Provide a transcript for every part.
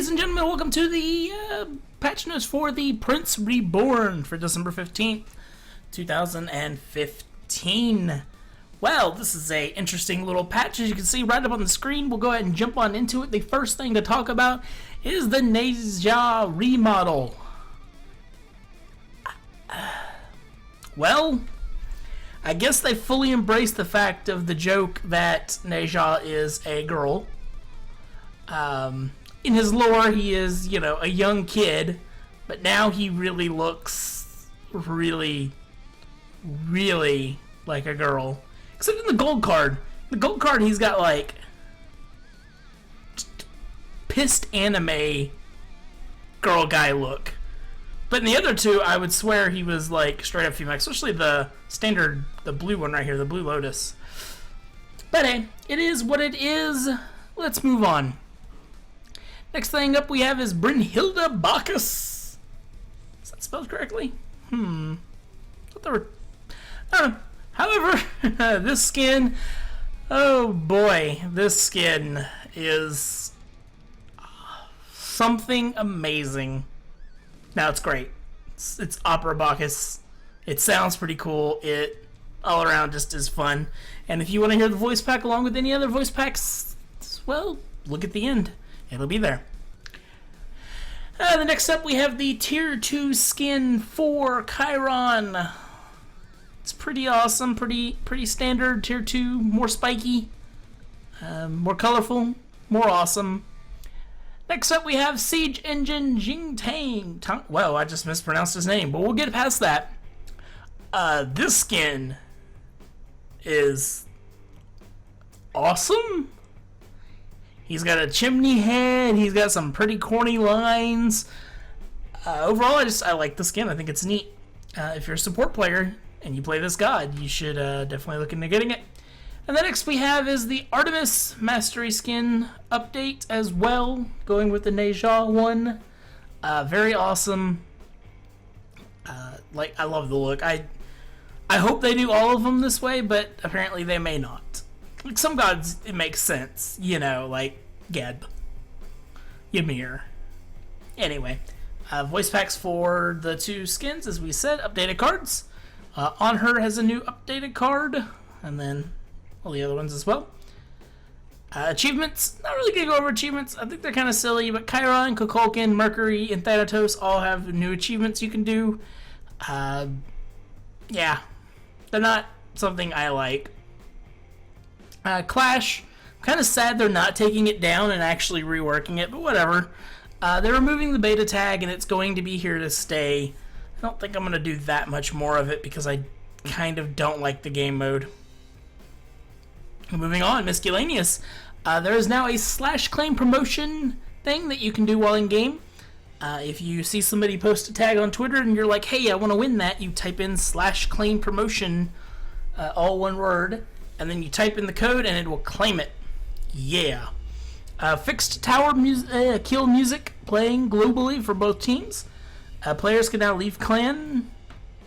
ladies and gentlemen, welcome to the patch notes for the Prince Reborn for December 15th, 2015. Well, this is a interesting little patch, as you can see right up on the screen. We'll go ahead and jump on into it. The first thing to talk about is the zha remodel. Well, I guess they fully embraced the fact of the joke that zha is a girl. In his lore, he is, you know, a young kid, but now he really looks really like a girl. Except in the gold card. The gold card, he's got, like, pissed anime girl guy look. But in the other two, I would swear he was, like, straight up female. Especially the standard, the blue one right here, the Blue Lotus. But hey, it is what it is. Let's move on. Next thing up we have is Brynhilda Bacchus. Is that spelled correctly? I thought there were... I don't know. However, this skin... Oh boy, this skin is... something amazing. Now it's great. It's Opera Bacchus. It sounds pretty cool. It all around just is fun. And if you want to hear the voice pack along with any other voice packs, well, look at the end. It'll be there. The next up we have the Tier 2 skin for Chiron. It's pretty awesome, pretty standard. Tier 2, more spiky, more colorful, more awesome. Next up we have Siege Engine Jingtang. Well, I just mispronounced his name, but we'll get past that. This skin is awesome. He's got a chimney head. He's got some pretty corny lines. Overall, I like the skin. I think it's neat. If you're a support player and you play this god, you should definitely look into getting it. And the next we have is the Artemis Mastery Skin update as well, going with the zha one. Very awesome. I love the look. I hope they do all of them this way, but apparently they may not. Like some gods, it makes sense, you know, like Geb, Ymir. Anyway, voice packs for the two skins, as we said, updated cards. On Her has a new updated card, and then all the other ones as well. Achievements, not really gonna go over achievements. I think they're kind of silly, but Chiron, Kukulkan, Mercury, and Thanatos all have new achievements you can do. Yeah, they're not something I like. Clash, I'm kind of sad they're not taking it down and actually reworking it, but whatever. They're removing the beta tag and it's going to be here to stay. I don't think I'm going to do that much more of it because I kind of don't like the game mode. Moving on, Miscellaneous. There is now a /claim promotion thing that you can do while in game. If you see somebody post a tag on Twitter and you're like, hey, I want to win that, you type in /claim promotion, all one word. And then you type in the code and it will claim it. Yeah. Fixed tower kill music playing globally for both teams. Players can now leave clan.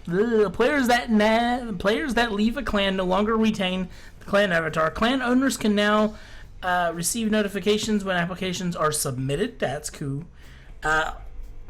Players that leave a clan no longer retain the clan avatar. Clan owners can now receive notifications when applications are submitted. That's cool.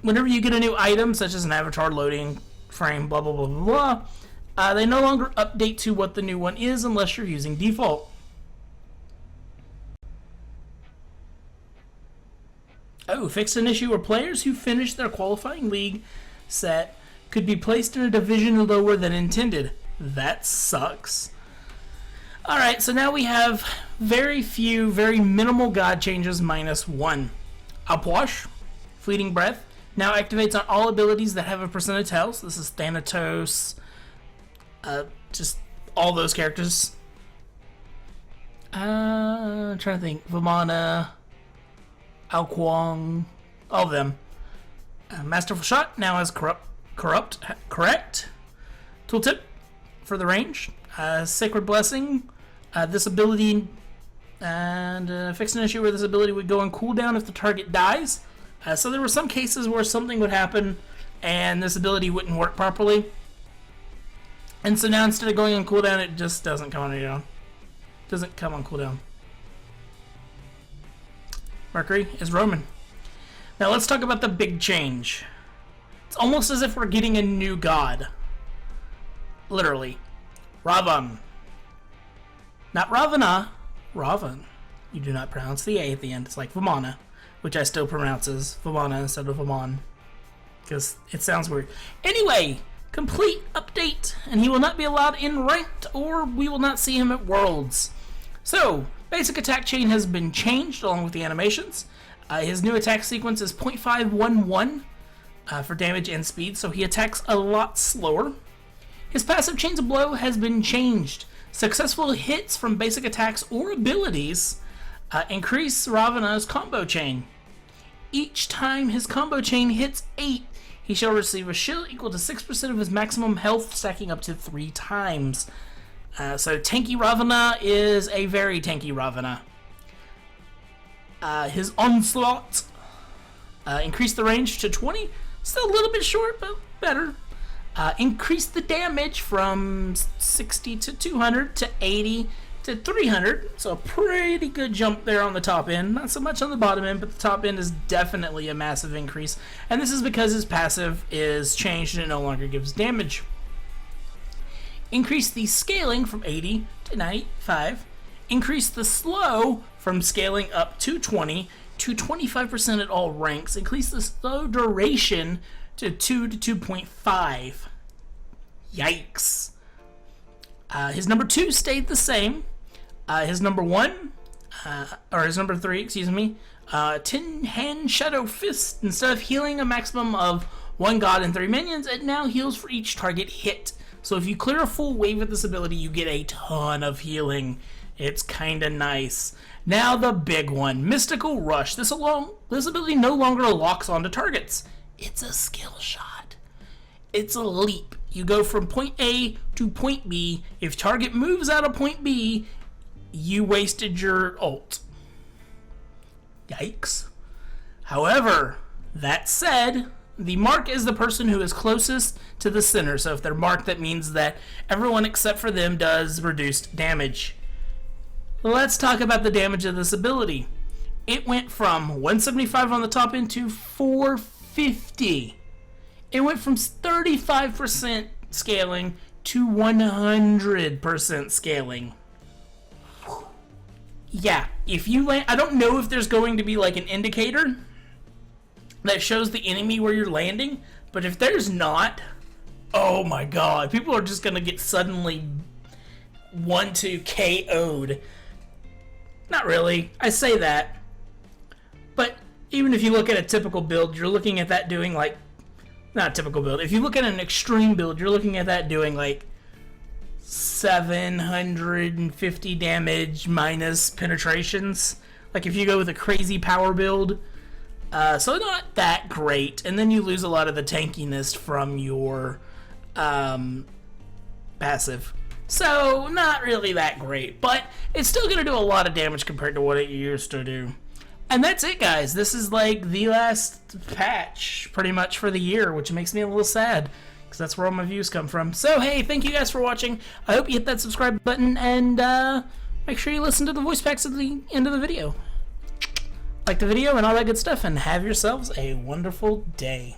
Whenever you get a new item, such as an avatar loading frame, blah, blah, blah, blah, blah, they no longer update to what the new one is unless you're using default. Oh, fixed an issue where players who finish their qualifying league set could be placed in a division lower than intended. That sucks. Alright, so now we have very minimal god changes -1. Upwash, Fleeting Breath, now activates on all abilities that have a percentage health. This is Thanatos, just all those characters. I'm trying to think. Vamana, Kuang, all of them. Masterful Shot now has correct tooltip for the range. Sacred Blessing, this ability, and fix an issue where this ability would go on cooldown if the target dies. So there were some cases where something would happen and this ability wouldn't work properly. And so now instead of going on cooldown, it just doesn't come on cooldown. Doesn't come on cooldown. Mercury is Roman. Now let's talk about the big change. It's almost as if we're getting a new god. Literally. Ravan. Not Ravana. Ravan. You do not pronounce the A at the end. It's like Vamana, which I still pronounce as Vamana instead of Vaman, because it sounds weird. Anyway, complete update, and he will not be allowed in ranked, or we will not see him at Worlds. So, basic attack chain has been changed along with the animations. His new attack sequence is 0.511 for damage and speed, so he attacks a lot slower. His passive Chains of Blow has been changed. Successful hits from basic attacks or abilities increase Ravana's combo chain. Each time his combo chain hits 8, he shall receive a shield equal to 6% of his maximum health, stacking up to 3 times. So tanky Ravana is a very tanky Ravana. His Onslaught increased the range to 20. Still a little bit short, but better. Increased the damage from 60 to 200 to 80 to 300. So a pretty good jump there on the top end. Not so much on the bottom end, but the top end is definitely a massive increase. And this is because his passive is changed and it no longer gives damage. Increase the scaling from 80 to 95. Increase the slow from scaling up to 20 to 25% at all ranks. Increase the slow duration to 2 to 2.5. Yikes. His number 2 stayed the same. His number 1, or his number 3, excuse me, 10-hand Shadow Fist. Instead of healing a maximum of 1 god and 3 minions, it now heals for each target hit. So if you clear a full wave with this ability, you get a ton of healing. It's kinda nice. Now the big one, Mystical Rush. This ability no longer locks onto targets. It's a skill shot. It's a leap. You go from point A to point B. If target moves out of point B, you wasted your ult. Yikes. However, that said, the mark is the person who is closest to the center. So if they're marked, that means that everyone except for them does reduced damage. Let's talk about the damage of this ability. It went from 175 on the top end to 450. It went from 35% scaling to 100% scaling. Yeah, if you land, I don't know if there's going to be like an indicator that shows the enemy where you're landing, but if there's not, oh my god, people are just gonna get suddenly 1-2 KO'd. Not really, I say that, but even if you look at a typical build, you're looking at that doing like, not a typical build, if you look at an extreme build, you're looking at that doing like 750 damage minus penetrations. Like if you go with a crazy power build, so not that great, and then you lose a lot of the tankiness from your passive. So not really that great, but it's still going to do a lot of damage compared to what it used to do. And that's it, guys. This is like the last patch pretty much for the year, which makes me a little sad because that's where all my views come from. So hey, thank you guys for watching. I hope you hit that subscribe button and make sure you listen to the voice packs at the end of the video. Like the video and all that good stuff, and have yourselves a wonderful day.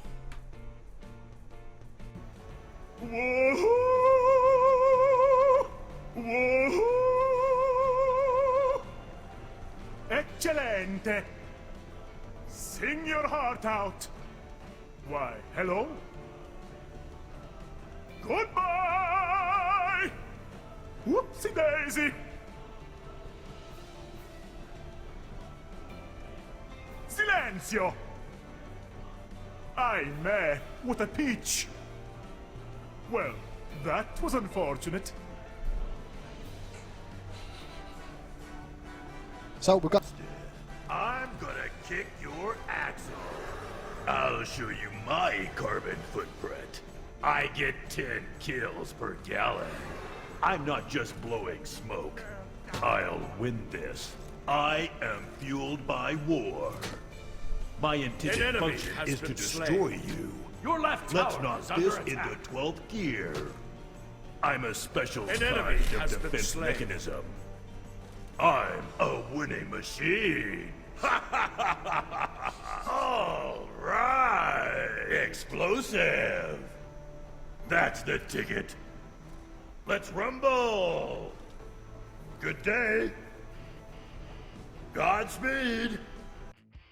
Eccellente! Sing your heart out! Why, hello? Goodbye! Whoopsie daisy! Silenzio! Ahimè, what a peach! Well, that was unfortunate. So we've got... I'm gonna kick your ass off. I'll show you my carbon footprint. I get 10 kills per gallon. I'm not just blowing smoke. I'll win this. I am fueled by war. My intended function is to destroy you. Your left Let's tower knock is this under into attack. 12th gear. I'm a special An kind enemy of has been defense slain. mechanism. I'm a winning machine. All right. Explosive. That's the ticket. Let's rumble. Good day. Godspeed.